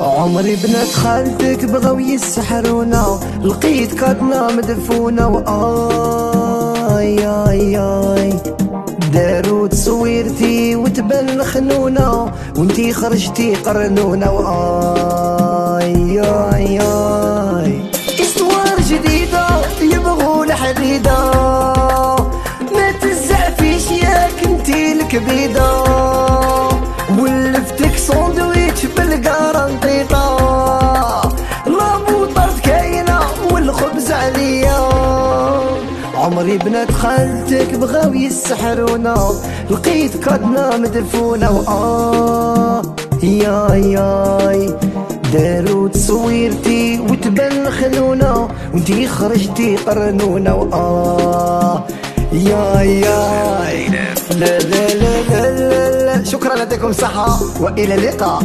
عمري بنات خالتك بغاو يسحرونا، لقيت كاتنا مدفونة وآي آي آي داروا تصويرتي وتبان خنونة، وانتي خرجتي قرنونة وآي آي آي استوار جديدة يبغوا الحديدة، ما تزعفيش ياك انتي الكبيدة، ولفتك ساندويتش بالقرنطيطة، لابو طرد كاينة والخبز عليا. عمري بنات خالتك بغاو يسحرونا، لقيت كادنا مدفونة ياي ياي داروا تصويرتي وتبان خنونة، وانتي خرجتي قرنونة ياي ياي لا لا لا لا لا. شكرا، يعطيكم الصحة وإلى اللقاء.